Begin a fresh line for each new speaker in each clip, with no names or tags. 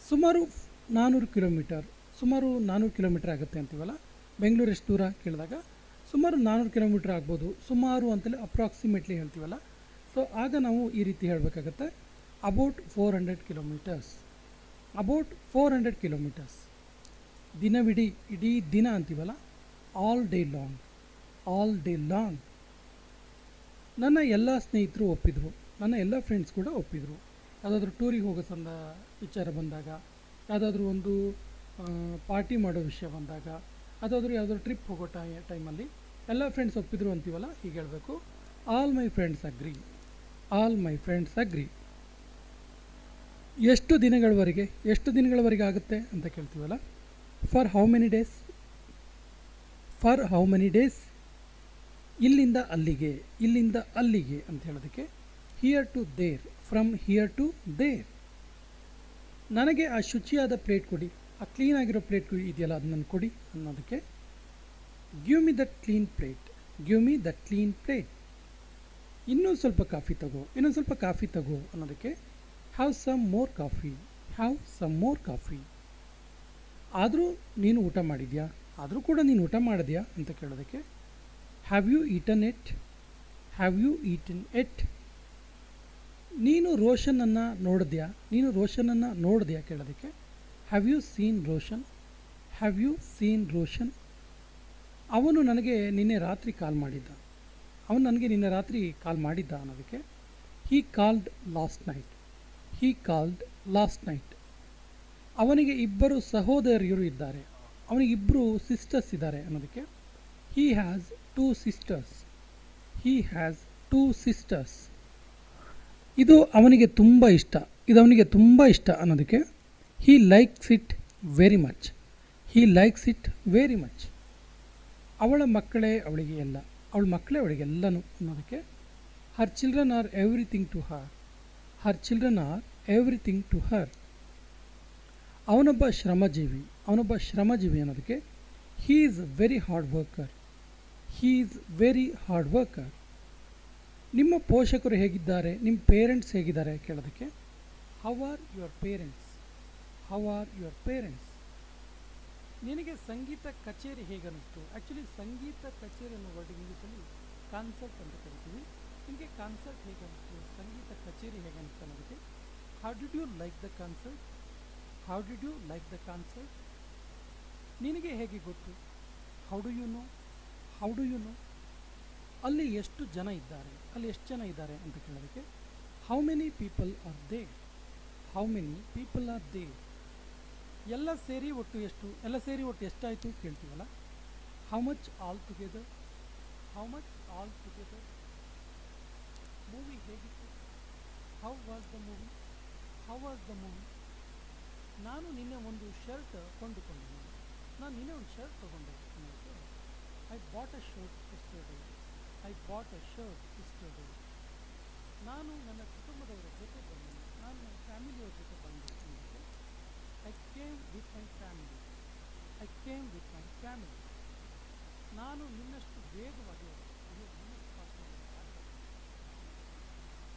ಸುಮಾರು 400 ಕಿಲೋಮೀಟರ್, ಸುಮಾರು 400 ಕಿಲೋಮೀಟರ್ ಆಗುತ್ತೆ ಅಂತೀವಲ್ಲ. ಬೆಂಗಳೂರು ಎಷ್ಟು ದೂರ ಕೇಳಿದಾಗ ಸುಮಾರು 400 ಕಿಲೋಮೀಟರ್ ಆಗ್ಬೋದು, ಸುಮಾರು ಅಂತಲೇ ಅಪ್ರಾಕ್ಸಿಮೇಟ್ಲಿ ಹೇಳ್ತೀವಲ್ಲ. ಸೊ ಆಗ ನಾವು ಈ ರೀತಿ ಹೇಳಬೇಕಾಗತ್ತೆ, ಅಬೌಟ್ 400 ಕಿಲೋಮೀಟರ್ಸ್, ಅಬೌಟ್ 400 ಕಿಲೋಮೀಟರ್ಸ್. ದಿನವಿಡೀ, ಇಡೀ ದಿನ ಅಂತೀವಲ್ಲ, all day long, all day long. ನನ್ನ ಎಲ್ಲ ಸ್ನೇಹಿತರು ಒಪ್ಪಿದರು, ನನ್ನ ಎಲ್ಲ ಫ್ರೆಂಡ್ಸ್ ಕೂಡ ಒಪ್ಪಿದರು. ಯಾವುದಾದ್ರೂ ಟೂರಿಗೆ ಹೋಗೋ ವಿಚಾರ ಬಂದಾಗ, ಯಾವುದಾದ್ರೂ ಒಂದು ಪಾರ್ಟಿ ಮಾಡೋ ವಿಷಯ ಬಂದಾಗ, ಯಾವುದಾದ್ರೂ ಟ್ರಿಪ್ ಹೋಗೋ ಟೈಮಲ್ಲಿ ಎಲ್ಲ ಫ್ರೆಂಡ್ಸ್ ಒಪ್ಪಿದ್ರು ಅಂತೀವಲ್ಲ, ಹೀಗೆ ಹೇಳಬೇಕು, all my friends agree, all my friends agree. ಎಷ್ಟು ದಿನಗಳವರೆಗೆ ಆಗುತ್ತೆ ಅಂತ ಕೇಳ್ತೀವಲ್ಲ, for how many days, for how many days. ಇಲ್ಲಿಂದ ಅಲ್ಲಿಗೆ, ಇಲ್ಲಿಂದ ಅಲ್ಲಿಗೆ ಅಂತ ಹೇಳೋದಕ್ಕೆ here to there, from here to there. ನನಗೆ ಆ ಶುಚಿಯಾದ ಪ್ಲೇಟ್ ಕೊಡಿ, ಆ ಕ್ಲೀನಾಗಿರೋ ಪ್ಲೇಟ್ ಇದೆಯಲ್ಲ ಅದನ್ನು ಕೊಡಿ ಅನ್ನೋದಕ್ಕೆ give me that clean plate, give me that clean plate. ಇನ್ನೊಂದು ಸ್ವಲ್ಪ ಕಾಫಿ ತಗೋ, ಇನ್ನೊಂದು ಸ್ವಲ್ಪ ಕಾಫಿ ತಗೋ ಅನ್ನೋದಕ್ಕೆ have some more coffee, have some more coffee. ಆದರೂ ನೀನು ಊಟ ಮಾಡಿದ್ಯಾ, ಆದರೂ ಕೂಡ ನೀನು ಊಟ ಮಾಡಿದ್ಯಾ ಅಂತ ಕೇಳೋದಕ್ಕೆ have you eaten it, have you eaten it. ನೀನು ರೋಷನನ್ನು ನೋಡಿದ್ಯಾ, ನೀನು ರೋಷನನ್ನು ನೋಡಿದ್ಯಾ ಕೇಳೋದಕ್ಕೆ have you seen Roshan, have you seen Roshan. ಅವನು ನನಗೆ ನಿನ್ನೆ ರಾತ್ರಿ ಕಾಲ್ ಮಾಡಿದ್ದ, ಅವನು ನನಗೆ ನಿನ್ನೆ ರಾತ್ರಿ ಕಾಲ್ ಮಾಡಿದ್ದ ಅನ್ನೋದಕ್ಕೆ he called last night, he called last night. ಅವನಿಗೆ ಇಬ್ಬರು ಸಹೋದರಿಯರು ಇದ್ದಾರೆ, ಅವನಿಗೆ ಇಬ್ಬರು ಸಿಸ್ಟರ್ಸ್ ಇದ್ದಾರೆ ಅನ್ನೋದಕ್ಕೆ he has two sisters, he has two sisters. ಇದು ಅವನಿಗೆ ತುಂಬ ಇಷ್ಟ, ಇದು ಅವನಿಗೆ ತುಂಬ ಇಷ್ಟ ಅನ್ನೋದಕ್ಕೆ he likes it very much, he likes it very much. ಅವಳ ಮಕ್ಕಳೇ ಅವಳಿಗೆ ಎಲ್ಲ, ಅವಳ ಮಕ್ಕಳೇ ಅವಳಿಗೆಲ್ಲನೂ ಅನ್ನೋದಕ್ಕೆ her children are everything to her, her children are everything to her. ಅವನೊಬ್ಬ ಶ್ರಮಜೀವಿ, ಅವನೊಬ್ಬ ಶ್ರಮಜೀವಿ ಅನ್ನೋದಕ್ಕೆ he is very hard worker, he is very hard worker. ನಿಮ್ಮ ಪೋಷಕರು ಹೇಗಿದ್ದಾರೆ, ನಿಮ್ಮ ಪೇರೆಂಟ್ಸ್ ಹೇಗಿದ್ದಾರೆ ಕೇಳೋದಕ್ಕೆ how are your parents, how are your parents. ನಿನಗೆ ಸಂಗೀತ ಕಚೇರಿ ಹೇಗನ್ನಿಸ್ತು. ಆ್ಯಕ್ಚುಲಿ ಸಂಗೀತ ಕಚೇರಿ ಅನ್ನೋ ವರ್ಡ್ ಇಂಗ್ಲೀಷಲ್ಲಿ ಕಾನ್ಸರ್ಟ್ ಅಂತ ಕರಿತೀವಿ. ನಿನಗೆ ಕಾನ್ಸರ್ಟ್ ಹೇಗನ್ನಿಸ್ತು, ಸಂಗೀತ ಕಚೇರಿ ಹೇಗನ್ನಿಸ್ತು ಅನ್ನೋದಕ್ಕೆ how did you like the concert, how did you like the concert. ನಿನಗೆ ಹೇಗೆ ಗೊತ್ತು, how do you know, how do you know. ಅಲ್ಲಿ ಎಷ್ಟು ಜನ ಇದ್ದಾರೆ, ಅಲ್ಲಿ ಎಷ್ಟು ಜನ ಇದ್ದಾರೆ ಅಂತ ಕೇಳೋದಕ್ಕೆ how many people are they, how many people are they. ಎಲ್ಲ ಸೇರಿ ಒಟ್ಟು ಎಷ್ಟು, ಎಲ್ಲ ಸೇರಿ ಒಟ್ಟು ಎಷ್ಟಾಯಿತು ಕೇಳ್ತೀವಲ್ಲ, how much all together, how much all together. Movie ಹೇಗಿತ್ತು, how was the movie, how was the movie. ನಾನು ನಿನ್ನೆ ಒಂದು ಶರ್ಟ್ ಕೊಂಡುಕೊಂಡೆ, ನಾನು ನಿನ್ನೆ ಒಂದು ಶರ್ಟ್ ತೊಗೊಂಡೆ ಅನ್ನೋದಕ್ಕೆ I bought a shirt yesterday, I bought a shirt yesterday. ನಾನು ನನ್ನ ಕುಟುಂಬದವರ ಜೊತೆ ಬಂದೆ, ನಾನು ನನ್ನ ಫ್ಯಾಮಿಲಿಯವ್ರ ಜೊತೆ ಬಂದೆ ಅನ್ನೋದಕ್ಕೆ I came with my family, I came with my family. ನಾನು ನಿನ್ನಷ್ಟು ವೇಗವಾಗಿ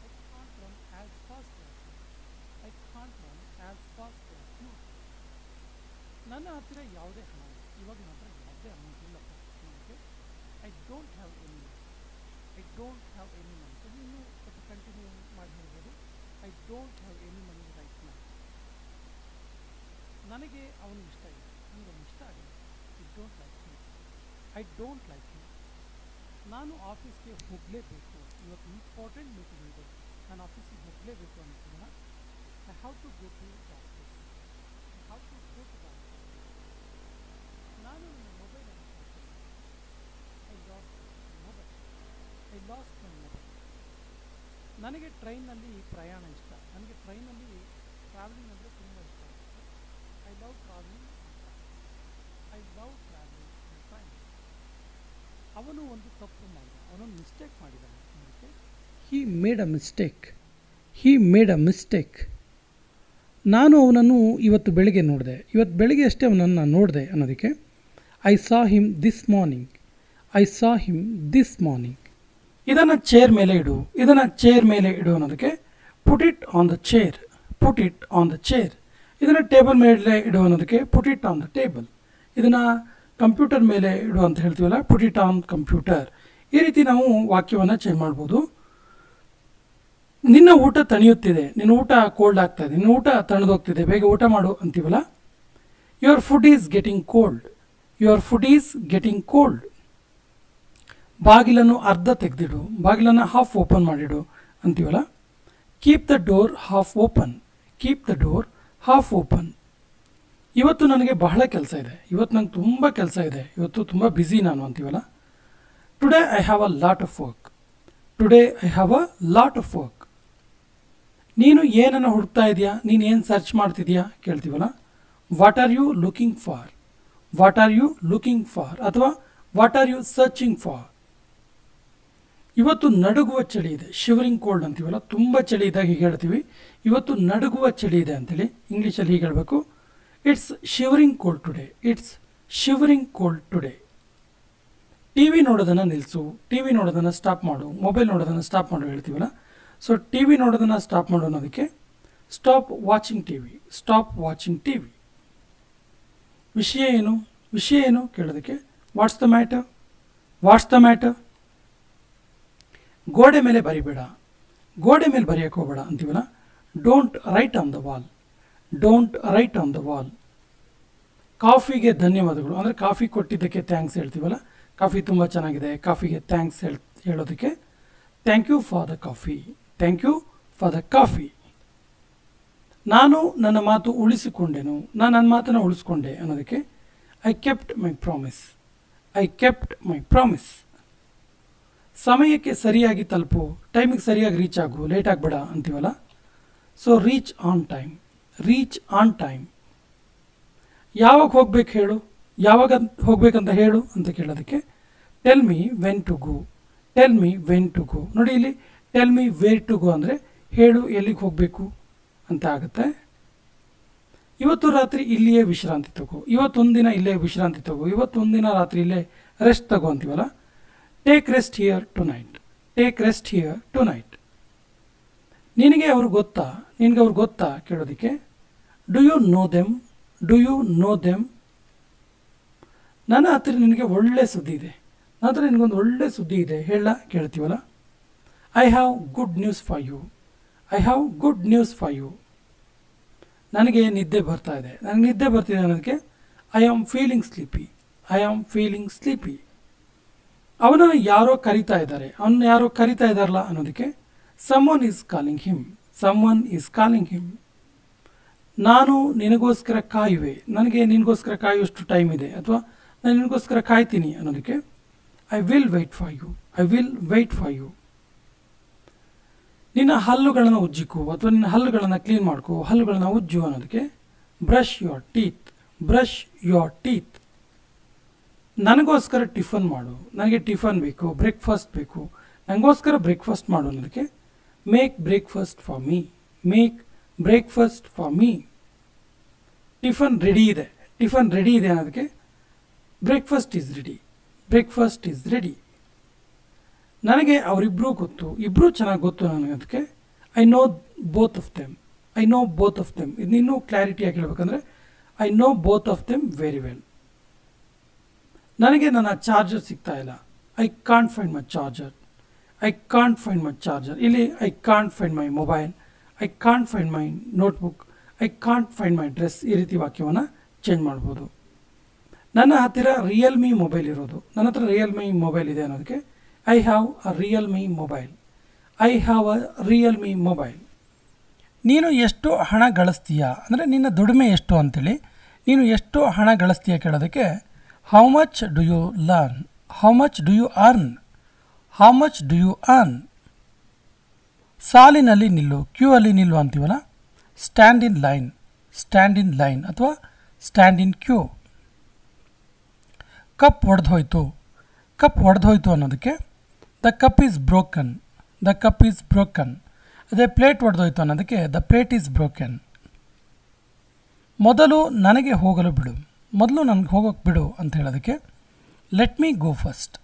I can't run as fast as you, I can't run as fast as you. ನನ್ನ ಹತ್ತಿರ ಯಾವುದೇ ಹಣ ಇಲ್ಲ, ಇವಾಗ ನನ್ನ ಹತ್ರ ಯಾವುದೇ ಅಮೌಂಟ್ ಇಲ್ಲಪ್ಪ ಅನ್ನೋದಕ್ಕೆ I don't have any, I don't have any money. ಇನ್ನೂ ಸ್ವಲ್ಪ ಕಂಟಿನ್ಯೂ ಮಾಡಿ ಹೇಳ್ಬೋದು, I don't have any money right now. ನನಗೆ ಅವನು ಇಷ್ಟ ಇಲ್ಲ, ನನಗೆ ಅವನು ಇಷ್ಟ ಆಗಿಲ್ಲ, I don't like him, I don't like him. ನಾನು ಆಫೀಸ್ಗೆ ಹೋಗಲೇಬೇಕು, ಇವತ್ತು ಇಂಪಾರ್ಟೆಂಟ್ ಮೀಟಿಂಗ್ ಇದೆ, ನಾನು ಆಫೀಸಿಗೆ ಹೋಗಲೇಬೇಕು ಅನ್ನೋದನ್ನ I have to go to the office, I have to go to the office. ನಾನು ನನ್ನ ಮೊಬೈಲನ್ನು I lost mobile, I lost my mobile. ನನಗೆ ಟ್ರೈನಲ್ಲಿ ಪ್ರಯಾಣ ಇಷ್ಟ, ನನಗೆ ಟ್ರೈನಲ್ಲಿ ಟ್ರಾವೆಲಿಂಗ್ ಅಂದರೆ ತುಂಬ ಇಷ್ಟ ಆಗುತ್ತೆ. I love travelling, I love travelling in train. ಅವನು ಒಂದು ತಪ್ಪು ಮಾಡಿದ, ಅವನೊಂದು ಮಿಸ್ಟೇಕ್ ಮಾಡಿದ್ದಾನೆ ಅದಕ್ಕೆ he made a mistake, he made a mistake. ನಾನು ಅವನನ್ನು ಇವತ್ತು ಬೆಳಿಗ್ಗೆ ನೋಡಿದೆ, ಇವತ್ತು ಬೆಳಿಗ್ಗೆ ಅಷ್ಟೇ ಅವನನ್ನು ನೋಡಿದೆ ಅನ್ನೋದಕ್ಕೆ I saw him this morning, I saw him this morning. ಇದನ್ನು ಚೇರ್ ಮೇಲೆ ಇಡು, ಇದನ್ನು ಚೇರ್ ಮೇಲೆ ಇಡು ಅನ್ನೋದಕ್ಕೆ put it on the chair, put it on the chair. ಇದನ್ನು ಟೇಬಲ್ ಮೇಲೆ ಇಡು ಅನ್ನೋದಕ್ಕೆ put it on the table. ಇದನ್ನು ಕಂಪ್ಯೂಟರ್ ಮೇಲೆ ಇಡು ಅಂತ ಹೇಳ್ತೀವಲ್ಲ, ಪುಟ್ ಇಟ್ ಆನ್ ಕಂಪ್ಯೂಟರ್. ಈ ರೀತಿ ನಾವು ವಾಕ್ಯವನ್ನು ಚೇಂಜ್ ಮಾಡ್ಬೋದು. ನಿನ್ನ ಊಟ ತಣಿಯುತ್ತಿದೆ, ನಿನ್ನ ಊಟ ಕೋಲ್ಡ್ ಆಗ್ತಾ ಇದೆ, ನಿನ್ನ ಊಟ ತಣ್ಣದೋಗ್ತಿದೆ, ಬೇಗ ಊಟ ಮಾಡು ಅಂತೀವಲ್ಲ. Your food is getting cold, your food is getting cold. ಬಾಗಿಲನ್ನು ಅರ್ಧ ತೆಗೆದಿಡು, ಬಾಗಿಲನ್ನು ಹಾಫ್ ಓಪನ್ ಮಾಡಿಡು ಅಂತೀವಲ್ಲ. Keep the door half open, keep the door half open. ಇವತ್ತು ನನಗೆ ಬಹಳ ಕೆಲಸ ಇದೆ, ಇವತ್ತು ನಂಗೆ ತುಂಬ ಕೆಲಸ ಇದೆ, ಇವತ್ತು ತುಂಬ ಬ್ಯುಸಿ ನಾನು ಅಂತೀವಲ್ಲ. Today I have a lot of work, today I have a lot of work. ನೀನು ಏನನ್ನು ಹುಡುಕ್ತಾ ಇದೆಯಾ, ನೀನು ಏನು ಸರ್ಚ್ ಮಾಡ್ತಿದ್ಯಾ ಕೇಳ್ತೀವಲ್ಲ. What are you looking for, what are you looking for ಅಥವಾ what are you searching for. ಇವತ್ತು ನಡುಗುವ ಚಳಿ ಇದೆ, ಶಿವರಿಂಗ್ ಕೋಲ್ಡ್ ಅಂತೀವಲ್ಲ. ತುಂಬ ಚಳಿ ಇದ್ದಾಗ ಹೀಗೆ ಹೇಳ್ತೀವಿ, ಇವತ್ತು ನಡುಗುವ ಚಳಿ ಇದೆ ಅಂತೇಳಿ. ಇಂಗ್ಲೀಷಲ್ಲಿ ಹೀಗೆ ಹೇಳಬೇಕು, it's shivering cold today, it's shivering cold today. T V ನೋಡೋದನ್ನು ನಿಲ್ಲಿಸು, ಟಿ ವಿ ನೋಡೋದನ್ನು ಸ್ಟಾಪ್ ಮಾಡು, ಮೊಬೈಲ್ ನೋಡೋದನ್ನು ಸ್ಟಾಪ್ ಮಾಡು ಹೇಳ್ತೀವಲ್ಲ. ಸೊ ಟಿ ವಿ ನೋಡೋದನ್ನು ಸ್ಟಾಪ್ ಮಾಡು ಅನ್ನೋದಕ್ಕೆ stop watching T V, stop watching T V. ವಿಷಯ ಏನು, ವಿಷಯ ಏನು ಕೇಳೋದಕ್ಕೆ what's the matter, what's the matter. ಗೋಡೆ ಮೇಲೆ ಬರಿಬೇಡ, ಗೋಡೆ ಮೇಲೆ ಬರೆಯೋಕೆ ಹೋಗಬೇಡ ಅಂತೀವಲ್ಲ. Don't write on the wall, don't write on the wall. ಕಾಫಿಗೆ ಧನ್ಯವಾದಗಳು ಅಂದರೆ ಕಾಫಿ ಕೊಟ್ಟಿದ್ದಕ್ಕೆ ಥ್ಯಾಂಕ್ಸ್ ಹೇಳ್ತೀವಲ್ಲ. ಕಾಫಿ ತುಂಬ ಚೆನ್ನಾಗಿದೆ, ಕಾಫಿಗೆ ಥ್ಯಾಂಕ್ಸ್ ಹೇಳೋದಕ್ಕೆ thank you for the coffee, thank you for the coffee. ನಾನು ನನ್ನ ಮಾತು ಉಳಿಸಿಕೊಂಡೆನು, ನಾನು ನನ್ನ ಮಾತನ್ನು ಉಳಿಸ್ಕೊಂಡೆ ಅನ್ನೋದಕ್ಕೆ I kept my promise, I kept my promise. ಸಮಯಕ್ಕೆ ಸರಿಯಾಗಿ ತಲುಪು, ಟೈಮಿಗೆ ಸರಿಯಾಗಿ ರೀಚ್ ಆಗು, ಲೇಟ್ ಆಗಬೇಡ ಅಂತೀವಲ್ಲ. So reach on time, reach on time. ಯಾವಾಗ ಹೋಗ್ಬೇಕು ಹೇಳು, ಯಾವಾಗ ಹೋಗ್ಬೇಕಂತ ಹೇಳು ಅಂತ ಕೇಳೋದಕ್ಕೆ tell me when to go, tell me when to go. ನೋಡಿ ಇಲ್ಲಿ tell me where to go ಅಂದರೆ ಹೇಳು ಎಲ್ಲಿಗೆ ಹೋಗಬೇಕು ಅಂತ ಆಗುತ್ತೆ. ಇವತ್ತು ರಾತ್ರಿ ಇಲ್ಲಿಯೇ ವಿಶ್ರಾಂತಿ ತಗೋ, ಇವತ್ತೊಂದಿನ ಇಲ್ಲೇ ವಿಶ್ರಾಂತಿ ತಗೋ, ಇವತ್ತೊಂದಿನ ರಾತ್ರಿ ಇಲ್ಲೇ ರೆಸ್ಟ್ ತಗೋ ಅಂತೀವಲ್ಲ. Take rest here tonight, take rest here tonight. ನಿನಗೆ ಅವ್ರು ಗೊತ್ತಾ, ನಿನಗೆ ಅವ್ರು ಗೊತ್ತಾ ಕೇಳೋದಕ್ಕೆ do you know them, do you know them. ನನ್ನ ಹತ್ತಿರ ನಿನಗೆ ಒಳ್ಳೆ ಸುದ್ದಿ ಇದೆ, ನನ್ನ ಹತ್ರ ನಿನಗೊಂದು ಒಳ್ಳೆ ಸುದ್ದಿ ಇದೆ ಹೇಳ ಕೇಳ್ತೀವಲ್ಲ. I have good news for you, I have good news for you. ನನಗೆ ನಿದ್ದೆ ಬರ್ತಾ ಇದೆ, ನನಗೆ ನಿದ್ದೆ ಬರ್ತಿದೆ ಅನ್ನೋದಕ್ಕೆ I am feeling sleepy, I am feeling sleepy. ಅವನನ್ನು ಯಾರೋ ಕರಿತಾ ಇದ್ದಾರೆ, ಅವನ್ನ ಯಾರೋ ಕರಿತಾ ಇದ್ದಾರಲ್ಲ ಅನ್ನೋದಕ್ಕೆ someone is calling him, someone is calling him. ನಾನು ನಿನಗೋಸ್ಕರ ಕಾಯುವೆ, ನನಗೆ ನಿನಗೋಸ್ಕರ ಕಾಯುವಷ್ಟು ಟೈಮ್ ಇದೆ ಅಥವಾ ನಾನು ನಿನಗೋಸ್ಕರ ಕಾಯ್ತೀನಿ ಅನ್ನೋದಕ್ಕೆ I will wait for you, I will wait for you. ನಿನ್ನ ಹಲ್ಲುಗಳನ್ನು ಉಜ್ಜಿಕೋ ಅಥವಾ ನಿನ್ನ ಹಲ್ಲುಗಳನ್ನು ಕ್ಲೀನ್ ಮಾಡ್ಕೋ, ಹಲ್ಲುಗಳನ್ನು ಉಜ್ಜು ಅನ್ನೋದಕ್ಕೆ brush your teeth, brush your teeth. ನನಗೋಸ್ಕರ ಟಿಫನ್ ಮಾಡು, ನನಗೆ ಟಿಫನ್ ಬೇಕು, ಬ್ರೇಕ್ಫಾಸ್ಟ್ ಬೇಕು, ನನಗೋಸ್ಕರ ಬ್ರೇಕ್ಫಾಸ್ಟ್ ಮಾಡು ಅನ್ನೋದಕ್ಕೆ make breakfast for me, make breakfast for me. Tiffin ready ಇದೆ, ಟಿಫನ್ ರೆಡಿ ಇದೆ ಅನ್ನೋದಕ್ಕೆ breakfast is ready, breakfast is ready. ನನಗೆ ಅವರಿಬ್ಬರೂ ಗೊತ್ತು, ಇಬ್ಬರೂ ಚೆನ್ನಾಗಿ ಗೊತ್ತು ನನಗೆ, ಅದಕ್ಕೆ I know both of them, I know both of them. ಇನ್ನೂ ಕ್ಲಾರಿಟಿಯಾಗಿ ಹೇಳ್ಬೇಕಂದ್ರೆ I know both of them very well. ನನಗೆ ನನ್ನ ಚಾರ್ಜರ್ ಸಿಗ್ತಾ ಇಲ್ಲ, I can't find my charger, I can't find my charger. ಇಲ್ಲಿ I can't find my mobile, I can't find my notebook, I can't find my dress. ಈ ರೀತಿ ವಾಕ್ಯವನ್ನು change ಮಾಡ್ಬೋದು. ನನ್ನ ಹತ್ತಿರ ರಿಯಲ್ಮಿ ಮೊಬೈಲ್ ಇರೋದು, ನನ್ನ ಹತ್ರ ರಿಯಲ್ಮಿ ಮೊಬೈಲ್ ಇದೆ ಅನ್ನೋದಕ್ಕೆ I have a Realme mobile, I have a Realme mobile. ನೀನು ಎಷ್ಟು ಹಣ ಗಳಿಸ್ತೀಯಾ ಅಂದರೆ ನಿನ್ನ ದುಡಿಮೆ ಎಷ್ಟು ಅಂತೇಳಿ, ನೀನು ಎಷ್ಟು ಹಣ ಗಳಿಸ್ತೀಯಾ ಕೇಳೋದಕ್ಕೆ how much do you learn, how much do you earn, how much do you earn. ಸಾಲಿನಲ್ಲಿ ನಿಲ್ಲು, ಕ್ಯೂ ಅಲ್ಲಿ ನಿಲ್ಲು ಅಂತೀವಲ್ಲ. Stand in line, stand in line ಅಥವಾ ಸ್ಟ್ಯಾಂಡ್ ಇನ್ ಕ್ಯೂ. ಕಪ್ ಒಡೆದೋಯ್ತು, ಕಪ್ ಒಡೆದೋಯ್ತು ಅನ್ನೋದಕ್ಕೆ the cup is broken, the cup is broken. ಅದೇ ಪ್ಲೇಟ್ ಒಡೆದೋಯ್ತು ಅನ್ನೋದಕ್ಕೆ ದ ಪ್ಲೇಟ್ ಈಸ್ ಬ್ರೋಕನ್. ಮೊದಲು ನನಗೆ ಹೋಗಲು ಬಿಡು, ಮೊದಲು ನನಗೆ ಹೋಗೋಕ್ಕೆ ಬಿಡು ಅಂತ ಹೇಳೋದಕ್ಕೆ ಲೆಟ್ ಮೀ ಗೋ ಫಸ್ಟ್,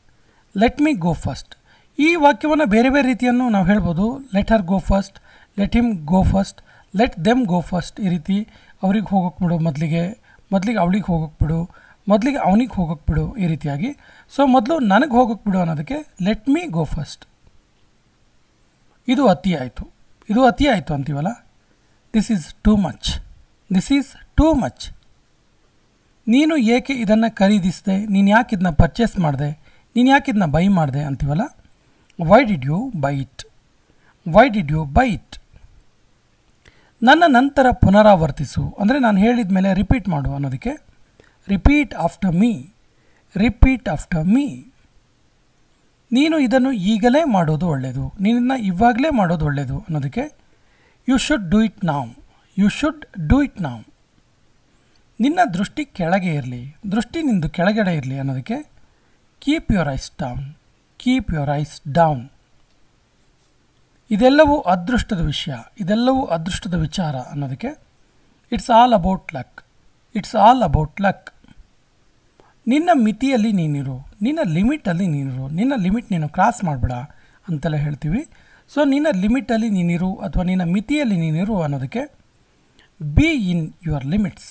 ಲೆಟ್ ಮೀ ಗೋ ಫಸ್ಟ್. ಈ ವಾಕ್ಯವನ್ನು ಬೇರೆ ಬೇರೆ ರೀತಿಯನ್ನು ನಾವು ಹೇಳ್ಬೋದು. ಲೆಟ್ ಹರ್ ಗೋ ಫಸ್ಟ್, ಲೆಟ್ ಹಿಮ್ ಗೋ ಫಸ್ಟ್, ಲೆಟ್ ದೆಮ್ ಗೋ ಫಸ್ಟ್, ಈ ರೀತಿ ಅವ್ರಿಗೆ ಹೋಗೋಕ್ಕೆ ಬಿಡು, ಮೊದಲಿಗೆ ಅವಳಿಗೆ ಹೋಗೋಕ್ಕೆ ಬಿಡು, ಮೊದಲಿಗೆ ಅವನಿಗೆ ಹೋಗೋಕ್ಕೆ ಬಿಡು, ಈ ರೀತಿಯಾಗಿ. ಸೊ ಮೊದಲು ನನಗೆ ಹೋಗೋಕ್ಕೆ ಬಿಡು ಅನ್ನೋದಕ್ಕೆ ಲೆಟ್ ಮೀ ಗೋ ಫಸ್ಟ್. ಇದು ಅತಿ ಆಯಿತು ಅಂತೀವಲ್ಲ. This is too much. ನೀನು ಏಕೆ ಇದನ್ನು ಖರೀದಿಸಿದೆ, ನೀನು ಯಾಕೆ ಇದನ್ನ ಪರ್ಚೇಸ್ ಮಾಡಿದೆ, ನೀನು ಯಾಕೆ ಇದನ್ನ ಬೈ ಮಾಡಿದೆ ಅಂತೀವಲ್ಲ. Why did you buy it. ನನ್ನ ನಂತರ ಪುನರಾವರ್ತಿಸು, ಅಂದರೆ ನಾನು ಹೇಳಿದ ಮೇಲೆ ರಿಪೀಟ್ ಮಾಡು ಅನ್ನೋದಕ್ಕೆ ರಿಪೀಟ್ ಆಫ್ಟರ್ ಮೀ. ನೀನು ಇದನ್ನು ಈಗಲೇ ಮಾಡೋದು ಒಳ್ಳೆಯದು, ನೀನನ್ನು ಇವಾಗಲೇ ಮಾಡೋದು ಒಳ್ಳೆಯದು ಅನ್ನೋದಕ್ಕೆ you should do it now. ನಿನ್ನ ದೃಷ್ಟಿ ಕೆಳಗೆ ಇರಲಿ, ದೃಷ್ಟಿ ನಿಂದು ಕೆಳಗಡೆ ಇರಲಿ ಅನ್ನೋದಕ್ಕೆ ಕೀಪ್ ಯುವರ್ ಐಸ್ ಡೌನ್. ಇದೆಲ್ಲವೂ ಅದೃಷ್ಟದ ವಿಚಾರ ಅನ್ನೋದಕ್ಕೆ ಇಟ್ಸ್ ಆಲ್ ಅಬೌಟ್ ಲಕ್. ನಿನ್ನ ಮಿತಿಯಲ್ಲಿ ನೀನಿರು, ನಿನ್ನ ಲಿಮಿಟ್ ನೀನು ಕ್ರಾಸ್ ಮಾಡಬೇಡ ಅಂತೆಲ್ಲ ಹೇಳ್ತೀವಿ. ಸೊ ನಿನ್ನ ಲಿಮಿಟಲ್ಲಿ ನೀನಿರು ಅಥವಾ ನಿನ್ನ ಮಿತಿಯಲ್ಲಿ ನೀನಿರು ಅನ್ನೋದಕ್ಕೆ ಬಿ ಇನ್ ಯುವರ್ ಲಿಮಿಟ್ಸ್.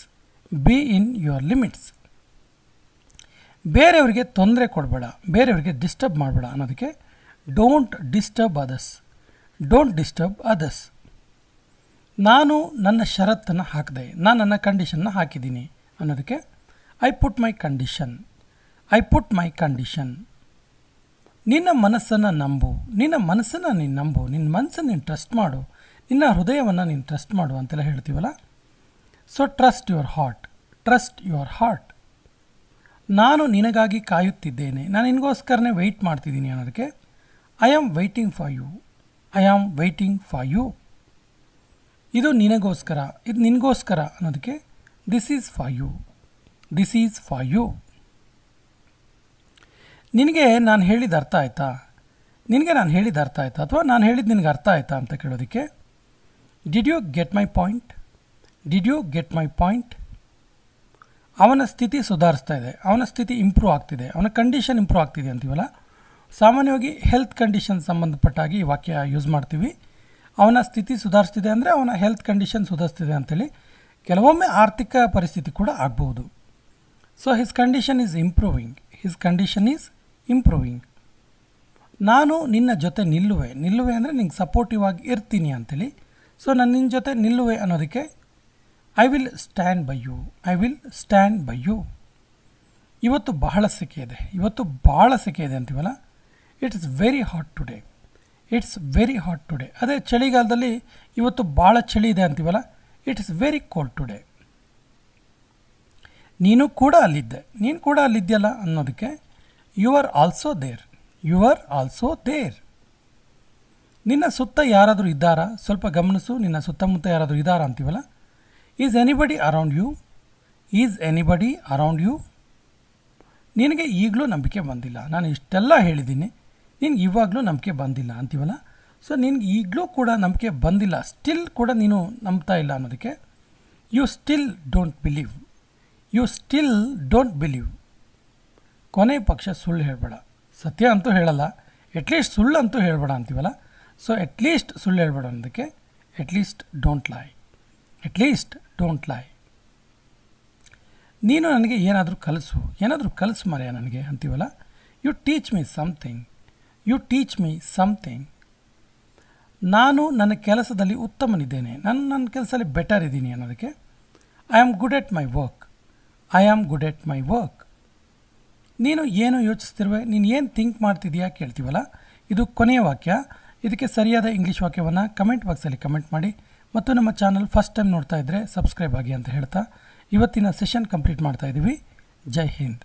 ಬೇರೆಯವರಿಗೆ ತೊಂದರೆ ಕೊಡಬೇಡ, ಬೇರೆಯವರಿಗೆ ಡಿಸ್ಟರ್ಬ್ ಮಾಡಬೇಡ ಅನ್ನೋದಕ್ಕೆ ಡೋಂಟ್ ಡಿಸ್ಟರ್ಬ್ ಅದರ್ಸ್. ನಾನು ನನ್ನ ಷರತ್ತನ್ನು ಹಾಕಿದೆ, ನಾನು ನನ್ನ ಕಂಡೀಷನ್ನ ಹಾಕಿದ್ದೀನಿ ಅನ್ನೋದಕ್ಕೆ ಐ ಪುಟ್ ಮೈ ಕಂಡೀಷನ್. ನಿನ್ನ ಮನಸ್ಸನ್ನು ನಂಬು, ನಿನ್ನ ಮನಸ್ಸನ್ನು ನೀನು ಟ್ರಸ್ಟ್ ಮಾಡು, ನಿನ್ನ ಹೃದಯವನ್ನು ನೀನು ಟ್ರಸ್ಟ್ ಮಾಡು ಅಂತೆಲ್ಲ ಹೇಳ್ತೀವಲ್ಲ. So trust your heart. ನಾನು ನಿನಗಾಗಿ ಕಾಯುತ್ತಿದ್ದೇನೆ, ನಾನು ನಿನಗೋಸ್ಕರನೇ ವೆಯ್ಟ್ ಮಾಡ್ತಿದ್ದೀನಿ ಅನ್ನೋದಕ್ಕೆ I am waiting for you. ಇದು ನಿನಗೋಸ್ಕರ ಅನ್ನೋದಕ್ಕೆ ದಿಸ್ ಈಸ್ ಫಾರ್ ಯು. ನಿನಗೆ ನಾನು ಹೇಳಿದ ಅರ್ಥ ಆಯ್ತಾ ಅಥವಾ ನಾನು ಹೇಳಿದ್ದು ನಿನಗೆ ಅರ್ಥ ಆಯ್ತಾ ಅಂತ ಕೇಳೋದಕ್ಕೆ did you get my point. ಅವನ ಸ್ಥಿತಿ ಸುಧಾರಿಸ್ತಾ ಇದೆ, ಅವನ ಸ್ಥಿತಿ ಇಂಪ್ರೂವ್ ಆಗ್ತಿದೆ, ಅವನ ಕಂಡೀಷನ್ ಇಂಪ್ರೂವ್ ಆಗ್ತಿದೆ ಅಂತೀವಲ್ಲ. ಸಾಮಾನ್ಯವಾಗಿ ಹೆಲ್ತ್ ಕಂಡೀಷನ್ ಸಂಬಂಧಪಟ್ಟಾಗಿ ಈ ವಾಕ್ಯ ಯೂಸ್ ಮಾಡ್ತೀವಿ. ಅವನ ಸ್ಥಿತಿ ಸುಧಾರಿಸ್ತಿದೆ ಅಂದರೆ ಅವನ ಹೆಲ್ತ್ ಕಂಡೀಷನ್ ಸುಧಾರಿಸ್ತಿದೆ ಅಂತೇಳಿ. ಕೆಲವೊಮ್ಮೆ ಆರ್ಥಿಕ ಪರಿಸ್ಥಿತಿ ಕೂಡ ಆಗ್ಬೋದು. So his condition is improving. ನಾನು ನಿನ್ನ ಜೊತೆ ನಿಲ್ಲುವೆ ಅಂದರೆ ನಿಂಗೆ ಸಪೋರ್ಟಿವ್ ಆಗಿ ಇರ್ತೀನಿ ಅಂತೇಳಿ. ಸೊ ನಾನು ನಿನ್ನ ಜೊತೆ ನಿಲ್ಲುವೆ ಅನ್ನೋದಕ್ಕೆ I will stand by you. ಇವತ್ತು ಬಹಳ ಸೆಕೆ ಇದೆ ಅಂತೀವಲ್ಲ. It's very hot today. ಅದೇ ಚಳಿಗಾಲದಲ್ಲಿ ಇವತ್ತು ಭಾಳ ಚಳಿ ಇದೆ ಅಂತೀವಲ್ಲ. It's very cold today. ನೀನು ಕೂಡ ಅಲ್ಲಿದ್ಯಲ್ಲ ಅನ್ನೋದಕ್ಕೆ ಯು ಆರ್ ಆಲ್ಸೋ ದೇರ್. ನಿನ್ನ ಸುತ್ತ ಯಾರಾದರೂ ಇದ್ದಾರಾ, ಸ್ವಲ್ಪ ಗಮನಿಸು, ನಿನ್ನ ಸುತ್ತಮುತ್ತ ಯಾರಾದರೂ ಇದ್ದಾರಾ ಅಂತೀವಲ್ಲ. Is anybody around you. ನಿನಗೆ ಈಗಲೂ ನಂಬಿಕೆ ಬಂದಿಲ್ಲ, ನಾನು ಇಷ್ಟೆಲ್ಲ ಹೇಳಿದ್ದೀನಿ, ನಿನಗೆ ಇವಾಗಲೂ ನಂಬಿಕೆ ಬಂದಿಲ್ಲ ಅಂತೀವಲ್ಲ. ಸೊ ನಿನಗೆ ಈಗಲೂ ಕೂಡ ನಂಬಿಕೆ ಬಂದಿಲ್ಲ, ಸ್ಟಿಲ್ ಕೂಡ ನೀನು ನಂಬ್ತಾ ಇಲ್ಲ ಅನ್ನೋದಕ್ಕೆ ಯು ಸ್ಟಿಲ್ ಡೋಂಟ್ ಬಿಲೀವ್. ಕೊನೆ ಪಕ್ಷ ಸುಳ್ಳು ಹೇಳಬೇಡ, ಸತ್ಯ ಅಂತೂ ಹೇಳಲ್ಲ, ಅಟ್ಲೀಸ್ಟ್ ಸುಳ್ಳು ಅಂತೂ ಹೇಳಬೇಡ ಅಂತೀವಲ್ಲ. ಸೊ ಅಟ್ಲೀಸ್ಟ್ ಸುಳ್ಳು ಹೇಳಬೇಡ ಅನ್ನೋದಕ್ಕೆ ಅಟ್ಲೀಸ್ಟ್ ಡೋಂಟ್ ಲೈ. ನೀನು ನನಗೆ ಏನಾದರೂ ಕಲಿಸು ಮರೆಯ ನನಗೆ ಅಂತೀವಲ್ಲ. You teach me something. ನಾನು ನನ್ನ ಕೆಲಸದಲ್ಲಿ ಉತ್ತಮನಿದ್ದೇನೆ, ನಾನು ನನ್ನ ಕೆಲಸದಲ್ಲಿ ಬೆಟರ್ ಇದ್ದೀನಿ ಅನ್ನೋದಕ್ಕೆ I am good at my work. ನೀನು ಏನು ಯೋಚಿಸ್ತಿರುವೆ, ನೀನು ಏನು ಥಿಂಕ್ ಮಾಡ್ತಿದೆಯಾ ಕೇಳ್ತೀವಲ್ಲ. ಇದು ಕೊನೆಯ ವಾಕ್ಯ. ಇದಕ್ಕೆ ಸರಿಯಾದ ಇಂಗ್ಲೀಷ್ ವಾಕ್ಯವನ್ನು ಕಮೆಂಟ್ ಬಾಕ್ಸಲ್ಲಿ ಕಮೆಂಟ್ ಮಾಡಿ. ಮತ್ತು ನಮ್ಮ ಚಾನಲ್ ಫಸ್ಟ್ ಟೈಮ್ ನೋಡ್ತಾ ಇದ್ದರೆ ಸಬ್ಸ್ಕ್ರೈಬ್ ಆಗಿ ಅಂತ ಹೇಳ್ತಾ ಇವತ್ತಿನ ಸೆಷನ್ ಕಂಪ್ಲೀಟ್ ಮಾಡ್ತಾ ಇದ್ದೀವಿ. ಜೈ ಹಿಂದ್.